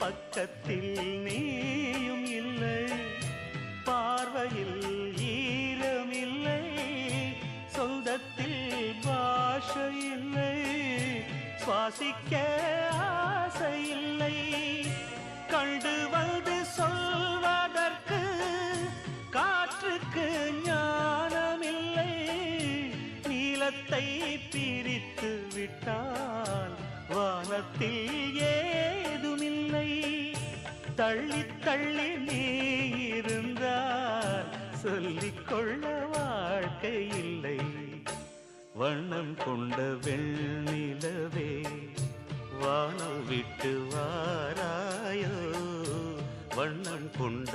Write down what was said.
பக்கத்தில் நீயும் இல்லை, பார்வையில் ஈரம் இல்லை, சொந்தத்தில் பாஷை இல்லை, சுவாசிக்க ஆசை இல்லை. கண்டு வந்து சொல்வதற்கு காற்றுக்கு ஞானமில்லை. நீலத்தை பிரித்து விட்டால் வானத்தில் ஏதுமில்லை. தள்ளி தள்ளி நீ இருந்தால் சொல்லிக்கொள்ள வாழ்க்கை இல்லை. வண்ணம் கொண்ட வெண்ணிலவே வானம் விட்டு வாராயோ, வண்ணம் கொண்ட